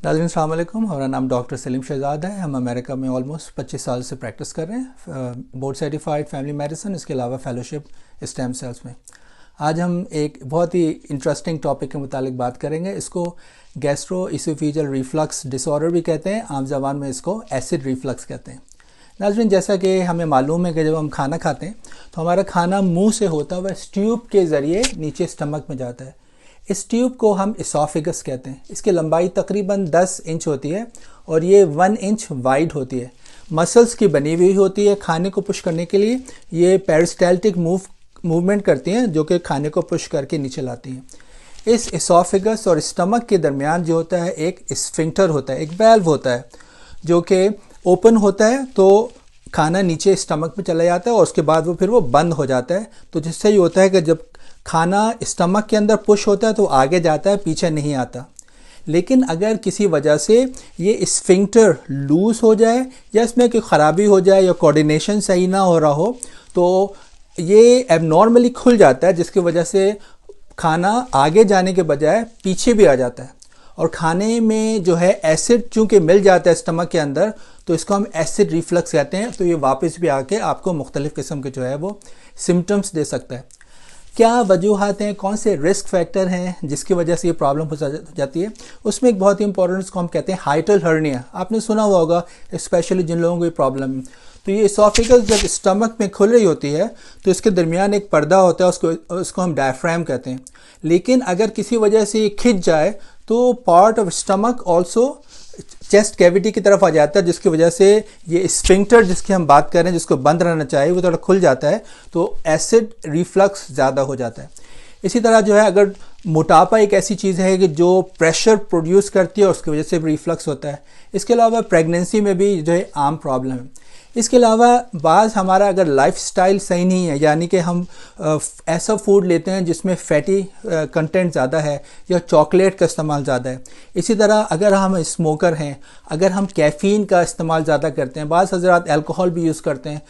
नाज़रीन अस्सलाम वालेकुम। हमारा नाम डॉक्टर सलीम शहजाद है। हम अमेरिका में ऑलमोस्ट 25 साल से प्रैक्टिस कर रहे हैं, बोर्ड सर्टिफाइड फैमिली मेडिसिन, इसके अलावा फेलोशिप स्टेम सेल्स में। आज हम एक बहुत ही इंटरेस्टिंग टॉपिक के मुतालिक बात करेंगे। इसको गैस्ट्रो इसोफेजियल रिफ्लक्स डिसऑर्डर भी कहते हैं, आम ज़बान में इसको एसिड रिफ्लक्स कहते हैं। नाज़रीन, जैसा कि हमें मालूम है कि जब हम खाना खाते हैं तो हमारा खाना मुंह से होता हुआ इस ट्यूब के ज़रिए नीचे स्टमक में जाता है। इस ट्यूब को हम इसोफेगस कहते हैं। इसकी लंबाई तकरीबन 10 इंच होती है और ये 1 इंच वाइड होती है। मसल्स की बनी हुई होती है। खाने को पुश करने के लिए ये पेरिस्टाल्टिक मूवमेंट करती हैं जो कि खाने को पुश करके नीचे लाती हैं। इस इसोफेगस और स्टमक के दरमियान जो होता है एक स्फिंक्टर होता है, एक वाल्व होता है जो कि ओपन होता है तो खाना नीचे स्टमक में चला जाता है और उसके बाद फिर वो बंद हो जाता है। तो जिससे ये होता है कि जब खाना स्टमक के अंदर पुश होता है तो आगे जाता है, पीछे नहीं आता। लेकिन अगर किसी वजह से ये स्फिंक्टर लूज हो जाए या इसमें कोई ख़राबी हो जाए या कोऑर्डिनेशन सही ना हो रहा हो तो ये एबनॉर्मली खुल जाता है, जिसकी वजह से खाना आगे जाने के बजाय पीछे भी आ जाता है और खाने में जो है एसिड चूँकि मिल जाता है स्टमक के अंदर तो इसको हम एसिड रिफ्लक्स कहते हैं। तो ये वापस भी आके आपको मुख्तलिफ़ किस्म के जो है वो सिम्टम्स दे सकता है। क्या वजूहात हैं, कौन से रिस्क फैक्टर हैं जिसकी वजह से ये प्रॉब्लम हो जाती है? उसमें एक बहुत ही इंपॉर्टेंट इसको हम कहते हैं हाइटल हर्निया। आपने सुना हुआ होगा, स्पेशली जिन लोगों को ये प्रॉब्लम है। तो ये इसोफेगस जब स्टमक में खुल रही होती है तो इसके दरमियान एक पर्दा होता है, उसको हम डायफ्राम कहते हैं। लेकिन अगर किसी वजह से ये खिंच जाए तो part of stomach also chest cavity की तरफ आ जाता है, जिसकी वजह से ये स्फिंक्टर जिसकी हम बात कर रहे हैं, जिसको बंद रहना चाहिए, वो थोड़ा खुल जाता है तो एसिड रिफ्लक्स ज़्यादा हो जाता है। इसी तरह जो है अगर मोटापा एक ऐसी चीज़ है कि जो प्रेशर प्रोड्यूस करती है और उसकी वजह से भी रिफ्लक्स होता है। इसके अलावा प्रेगनेंसी में भी जो है आम प्रॉब्लम है। इसके अलावा बाज़ हमारा अगर लाइफस्टाइल सही नहीं है, यानी कि हम ऐसा फूड लेते हैं जिसमें फैटी कंटेंट ज़्यादा है या चॉकलेट का इस्तेमाल ज़्यादा है। इसी तरह अगर हम स्मोकर हैं, अगर हम कैफ़ीन का इस्तेमाल ज़्यादा करते हैं, बाज़ हज़रात अल्कोहल भी यूज़ करते हैं,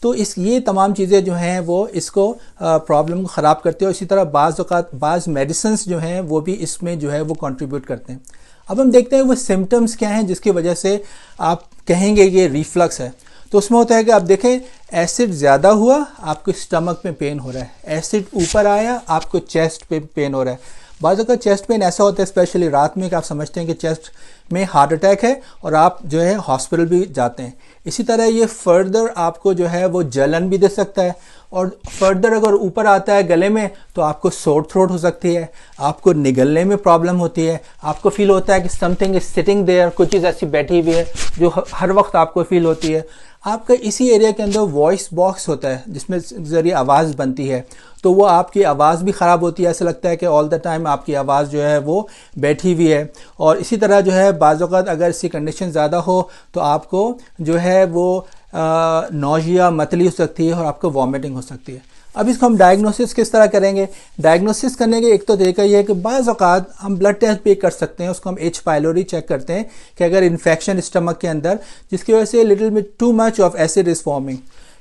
तो ये तमाम चीज़ें जो हैं वो इसको प्रॉब्लम को ख़राब करते हैं। इसी तरह बाज़ मेडिसिन्स जो हैं वो भी इसमें जो है वो कंट्रीब्यूट करते हैं। अब हम देखते हैं वो सिम्टम्स क्या हैं जिसकी वजह से आप कहेंगे कि रिफ्लक्स है। तो उसमें होता है कि आप देखें, एसिड ज़्यादा हुआ, आपको स्टमक में पेन हो रहा है। एसिड ऊपर आया, आपको चेस्ट पे पेन हो रहा है। बाज़ का चेस्ट पेन ऐसा होता है स्पेशली रात में कि आप समझते हैं कि चेस्ट में हार्ट अटैक है और आप जो है हॉस्पिटल भी जाते हैं। इसी तरह ये फर्दर आपको जो है वो जलन भी दे सकता है और फर्दर अगर ऊपर आता है गले में तो आपको सोर थ्रोट हो सकती है, आपको निगलने में प्रॉब्लम होती है, आपको फील होता है कि समथिंग इज सिटिंग देयर, कुछ चीज़ ऐसी बैठी हुई है जो हर वक्त आपको फील होती है। आपका इसी एरिया के अंदर वॉइस बॉक्स होता है जिसमें ज़रिए आवाज़ बनती है, तो वो आपकी आवाज़ भी ख़राब होती है। ऐसा लगता है कि ऑल द टाइम आपकी आवाज़ जो है वो बैठी हुई है। और इसी तरह जो है बाज़ औक़ात अगर इसकी कंडीशन ज़्यादा हो तो आपको जो है वो नौजिया मतली हो सकती है और आपको वॉमिटिंग हो सकती है। अब इसको हम डायग्नोसिस किस तरह करेंगे? डायग्नोसिस करने के एक तो तरीका ये है कि बाज़ औक़ात हम ब्लड टेस्ट भी कर सकते हैं। उसको हम H पाइलोरी चेक करते हैं कि अगर इन्फेक्शन स्टमक के अंदर, जिसकी वजह से little bit too much of acid is forming.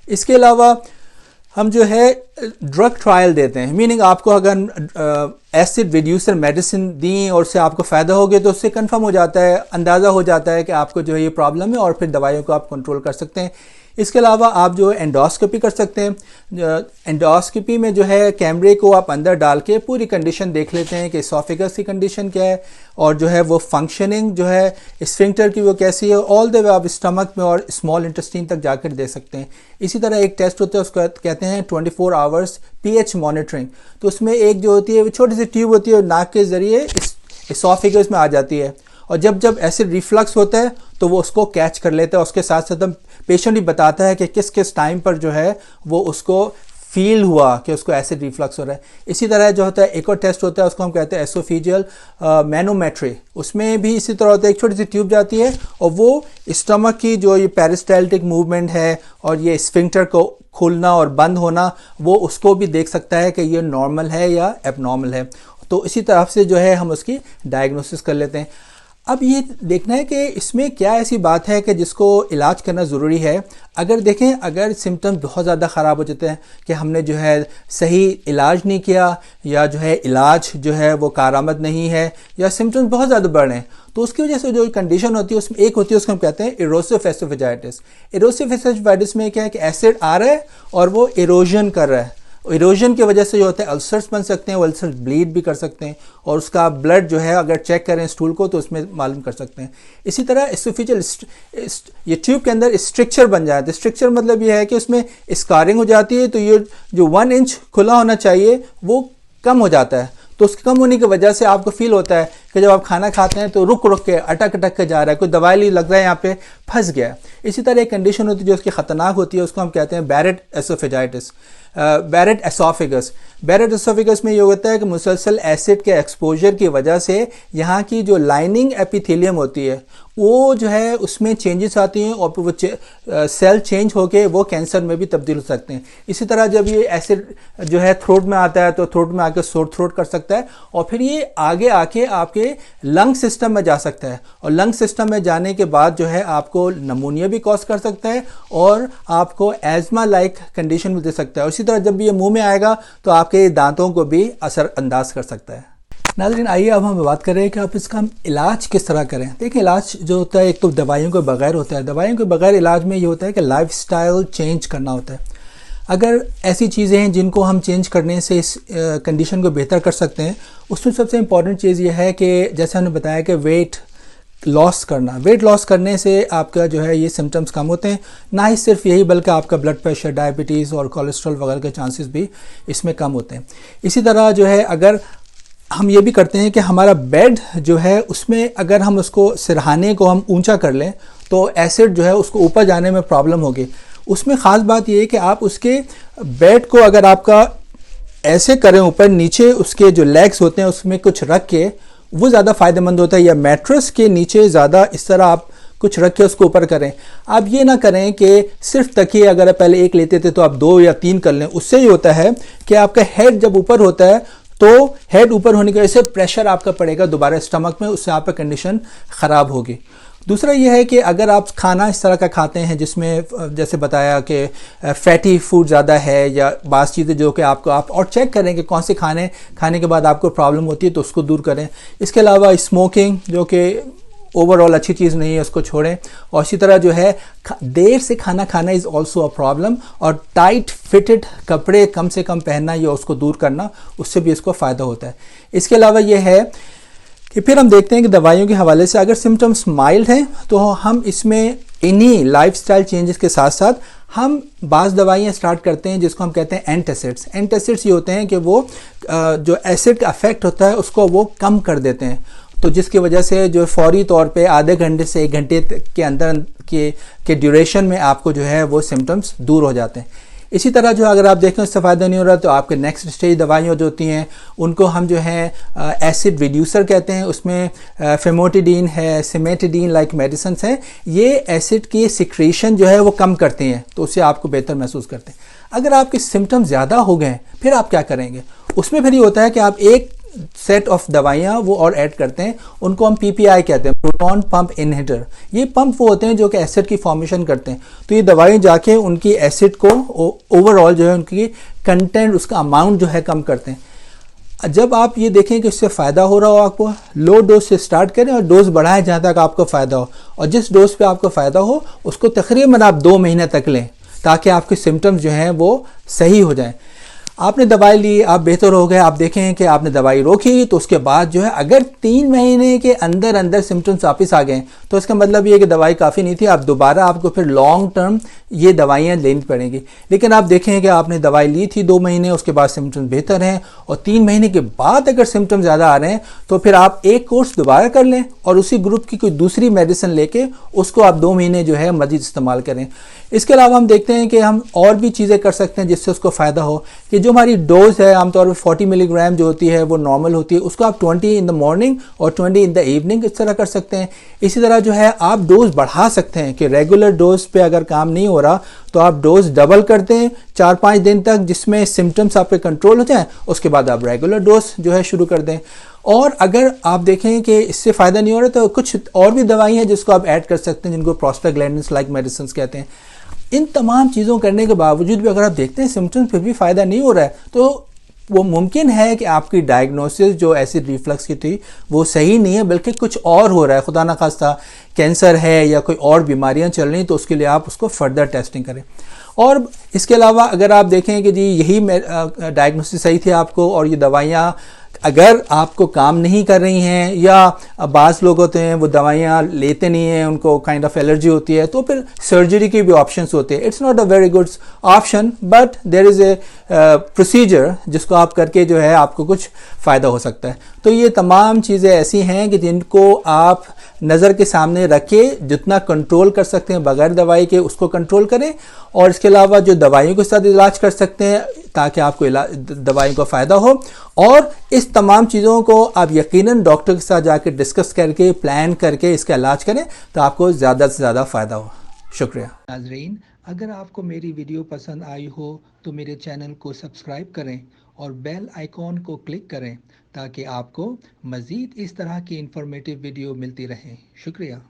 इसके अलावा हम जो है ड्रग ट्रायल देते हैं, मीनिंग आपको अगर एसिड रिड्यूसर मेडिसिन दी और उससे आपको फ़ायदा हो गया तो उससे कंफर्म हो जाता है, अंदाज़ा हो जाता है कि आपको जो है ये प्रॉब्लम है और फिर दवाइयों को आप कंट्रोल कर सकते हैं। इसके अलावा आप जो एंडोस्कोपी कर सकते हैं। एंडोस्कोपी में जो है कैमरे को आप अंदर डाल के पूरी कंडीशन देख लेते हैं कि इसोफेगस की कंडीशन क्या है और जो है वो फंक्शनिंग जो है स्फिंक्टर की वो कैसी है। ऑल द वे आप स्टमक में और स्मॉल इंटेस्टाइन तक जाकर दे सकते हैं। इसी तरह एक टेस्ट होता है, उसको कहते हैं 24 आवर्स pH मॉनिटरिंग। तो उसमें एक जो होती है वो छोटी सी ट्यूब होती है, नाक के ज़रिए इसोफेगस में आ जाती है और जब जब एसिड रिफ्लक्स होता है तो वो उसको कैच कर लेता है। उसके साथ साथ हम पेशेंट भी बताता है कि किस किस टाइम पर जो है वो उसको फील हुआ कि उसको एसिड रिफ्लक्स हो रहा है। इसी तरह जो होता है एक और टेस्ट होता है, उसको हम कहते हैं एसोफेजियल मैनोमेट्री। उसमें भी इसी तरह होता है, एक छोटी सी ट्यूब जाती है और वो स्टमक की जो ये पेरिस्टाल्टिक मूवमेंट है और ये स्फिंक्टर को खुलना और बंद होना, वो उसको भी देख सकता है कि ये नॉर्मल है या एबनॉर्मल है। तो इसी तरह से जो है हम उसकी डायग्नोसिस कर लेते हैं। अब ये देखना है कि इसमें क्या ऐसी बात है कि जिसको इलाज करना ज़रूरी है। अगर देखें, अगर सिम्टम्स बहुत ज़्यादा ख़राब हो जाते हैं कि हमने जो है सही इलाज नहीं किया, या जो है इलाज जो है वो कारआमद नहीं है, या सिम्टम्स बहुत ज़्यादा बढ़ रहे हैं, तो उसकी वजह से जो कंडीशन होती है उसमें एक होती है, उसको हम कहते हैं इरोसिव एसोफेजाइटिस। इरोसिव एसोफेजाइटिस में क्या है कि एसिड आ रहा है और वो इरोजन कर रहा है। इरोजन की वजह से जो होता है अल्सर्स बन सकते हैं, वो अल्सर्स ब्लीड भी कर सकते हैं, और उसका ब्लड जो है अगर चेक करें स्टूल को तो उसमें मालूम कर सकते हैं। इसी तरह एसोफेजियल ये ट्यूब के अंदर स्ट्रक्चर बन जाता है। स्ट्रक्चर मतलब ये है कि उसमें स्कारिंग हो जाती है, तो ये जो 1 इंच खुला होना चाहिए वो कम हो जाता है। तो उसके कम होने की वजह से आपको फील होता है कि जब आप खाना खाते हैं तो रुक रुक के अटक के जा रहा है, कोई दवाई नहीं लग रहा है, यहाँ पे फंस गया है। इसी तरह एक कंडीशन होती है जो उसकी ख़तरनाक होती है, उसको हम कहते हैं Barrett oesophagitis, Barrett oesophagus. Barrett oesophagus में ये होता है कि मुसलसल एसिड के एक्सपोजर की वजह से यहाँ की जो लाइनिंग एपिथेलियम होती है वो जो है उसमें चेंजेस आती हैं, और वो सेल चेंज होके वो कैंसर में भी तब्दील हो सकते हैं। इसी तरह जब ये एसिड जो है थ्रोट में आता है तो थ्रोट में आके सोर थ्रोट कर सकता है, और फिर ये आगे आके आपके लंग सिस्टम में जा सकता है, और लंग सिस्टम में जाने के बाद जो है आपको नमूनिया भी कॉज कर सकता है, और आपको एज़मा लाइक कंडीशन भी दे सकता है। और इसी तरह जब ये मुंह में आएगा तो आपके दांतों को भी असरअंदाज कर सकता है। नाज़रीन, आइए अब हम बात करें कि आप इसका इलाज किस तरह करें। देखिए, इलाज जो होता है एक तो दवाइयों के बगैर होता है। दवाइयों के बगैर इलाज में ये होता है कि लाइफस्टाइल चेंज करना होता है। अगर ऐसी चीज़ें हैं जिनको हम चेंज करने से इस कंडीशन को बेहतर कर सकते हैं, उसमें सबसे इम्पॉर्टेंट चीज़ ये है कि जैसे हमने बताया कि वेट लॉस करना। वेट लॉस करने से आपका जो है ये सिम्टम्स कम होते हैं। ना ही सिर्फ यही बल्कि आपका ब्लड प्रेशर, डायबिटीज़ और कोलेस्ट्रॉल वगैरह के चांसेस भी इसमें कम होते हैं। इसी तरह जो है अगर हम ये भी करते हैं कि हमारा बेड जो है उसमें अगर हम उसको सिरहाने को हम ऊंचा कर लें तो एसिड जो है उसको ऊपर जाने में प्रॉब्लम होगी। उसमें ख़ास बात ये है कि आप उसके बेड को अगर आपका ऐसे करें ऊपर नीचे, उसके जो लेग्स होते हैं उसमें कुछ रख के, वो ज़्यादा फ़ायदेमंद होता है। या मैट्रेस के नीचे ज़्यादा इस तरह आप कुछ रख के उसको ऊपर करें। आप ये ना करें कि सिर्फ तकिए अगर आप पहले एक लेते थे तो आप 2 या 3 कर लें। उससे ये होता है कि आपका हेड जब ऊपर होता है तो हेड ऊपर होने की वजह से प्रेशर आपका पड़ेगा दोबारा स्टमक में, उससे आपका कंडीशन ख़राब होगी। दूसरा यह है कि अगर आप खाना इस तरह का खाते हैं जिसमें जैसे बताया कि फैटी फूड ज़्यादा है, या बास चीज़ें जो कि आपको आप और चेक करें कि कौन से खाने के बाद आपको प्रॉब्लम होती है तो उसको दूर करें। इसके अलावा स्मोकिंग जो कि ओवरऑल अच्छी चीज़ नहीं है, उसको छोड़ें। और इसी तरह जो है देर से खाना खाना इज़ ऑल्सो अ प्रॉब्लम, और टाइट फिटेड कपड़े कम से कम पहनना या उसको दूर करना, उससे भी इसको फ़ायदा होता है। इसके अलावा ये है कि फिर हम देखते हैं कि दवाइयों के हवाले से अगर सिम्टम्स माइल्ड हैं तो हम इसमें इन्हीं लाइफस्टाइल चेंजेस के साथ साथ हम बाज़ दवाइयाँ स्टार्ट करते हैं जिसको हम कहते हैं एंटासिड्स। एंटासिड्स ये होते हैं कि वो जो एसिड का अफेक्ट होता है उसको वो कम कर देते हैं, तो जिसकी वजह से जो फौरी तौर पे आधे घंटे से 1 घंटे के अंदर के ड्यूरेशन में आपको जो है वो सिम्टम्स दूर हो जाते हैं। इसी तरह जो अगर आप देखें उससे फ़ायदा नहीं हो रहा तो आपके नेक्स्ट स्टेज दवाइयाँ जो होती हैं उनको हम जो है एसिड रिड्यूसर कहते हैं। उसमें फेमोटिडीन है, सिमेटिडीन लाइक मेडिसिन हैं। ये एसिड की सिक्रेशन जो है वो कम करते हैं, तो उससे आपको बेहतर महसूस करते हैं। अगर आपके सिम्टम्स ज़्यादा हो गए फिर आप क्या करेंगे? उसमें फिर ये होता है कि आप एक सेट ऑफ दवाइयाँ वो और ऐड करते हैं, उनको हम पीपीआई कहते हैं, प्रोटॉन पंप इनहिबिटर। ये पंप वो होते हैं जो कि एसिड की फॉर्मेशन करते हैं। तो ये दवाएं जाके उनकी एसिड को ओवरऑल जो है उनकी कंटेंट, उसका अमाउंट जो है कम करते हैं। जब आप ये देखें कि इससे फ़ायदा हो रहा हो, आपको लो डोज से स्टार्ट करें और डोज बढ़ाएं जहाँ तक आपको फ़ायदा हो, और जिस डोज पे आपको फ़ायदा हो उसको तकरीबन आप 2 महीने तक लें ताकि आपके सिम्टम्स जो हैं वो सही हो जाएं। आपने दवाई ली, आप बेहतर हो गए, आप देखें कि आपने दवाई रोकी, तो उसके बाद जो है अगर 3 महीने के अंदर अंदर सिम्टम्स वापस आ गए तो इसका मतलब ये है कि दवाई काफ़ी नहीं थी, आप दोबारा आपको फिर लॉन्ग टर्म ये दवाइयाँ लेनी पड़ेंगी। लेकिन आप देखें कि आपने दवाई ली थी 2 महीने, उसके बाद सिम्टम्स बेहतर हैं, और 3 महीने के बाद अगर सिम्टम्स ज़्यादा आ रहे हैं तो फिर आप एक कोर्स दोबारा कर लें और उसी ग्रुप की कोई दूसरी मेडिसिन लेके उसको आप 2 महीने जो है मजीद इस्तेमाल करें। इसके अलावा हम देखते हैं कि हम और भी चीज़ें कर सकते हैं जिससे उसको फ़ायदा हो, कि जो हमारी डोज है आमतौर पर 40 मिलीग्राम जो होती है वो नॉर्मल होती है, उसको आप 20 इन द मॉर्निंग और 20 इन द इवनिंग इस तरह कर सकते हैं। इसी तरह जो है आप डोज बढ़ा सकते हैं कि रेगुलर डोज पे अगर काम नहीं हो रहा तो आप डोज डबल करते हैं 4-5 दिन तक, जिसमें सिम्टम्स आपके कंट्रोल हो जाएं, उसके बाद आप रेगुलर डोज जो है शुरू कर दें। और अगर आप देखें कि इससे फ़ायदा नहीं हो रहा तो कुछ और भी दवाई हैं जिसको आप ऐड कर सकते हैं, जिनको प्रोस्टाग्लैंडिन्स लाइक मेडिसिन कहते हैं। इन तमाम चीज़ों करने के बावजूद भी अगर आप देखते हैं सिम्टम्स फिर भी फ़ायदा नहीं हो रहा है, तो वो मुमकिन है कि आपकी डायग्नोसिस जो एसिड रिफ्लक्स की थी वो सही नहीं है, बल्कि कुछ और हो रहा है, खुदा ना खास्ता कैंसर है या कोई और बीमारियां चल रही, तो उसके लिए आप उसको फर्दर टेस्टिंग करें। और इसके अलावा अगर आप देखें कि जी यही डायग्नोसिस सही थी आपको और ये दवाइयाँ अगर आपको काम नहीं कर रही हैं, या बाज़ लोग होते हैं वो दवाइयाँ लेते नहीं हैं, उनको काइंड ऑफ एलर्जी होती है, तो फिर सर्जरी के भी ऑप्शंस होते हैं। It's not a very good option, but there is a procedure जिसको आप करके जो है आपको कुछ फ़ायदा हो सकता है। तो ये तमाम चीज़ें ऐसी हैं कि जिनको आप नज़र के सामने रखे, जितना कंट्रोल कर सकते हैं बगैर दवाई के उसको कंट्रोल करें, और इसके अलावा जो दवाइयों के साथ इलाज कर सकते हैं ताकि आपको दवाइयों का फ़ायदा हो। और इस तमाम चीज़ों को आप यकीनन डॉक्टर के साथ जाकर डिस्कस करके प्लान करके इसका इलाज करें तो आपको ज़्यादा से ज़्यादा फ़ायदा हो। शुक्रिया नाज़रीन, अगर आपको मेरी वीडियो पसंद आई हो तो मेरे चैनल को सब्सक्राइब करें और बेल आइकॉन को क्लिक करें ताकि आपको मज़ीद इस तरह की इंफॉर्मेटिव वीडियो मिलती रहे। शुक्रिया।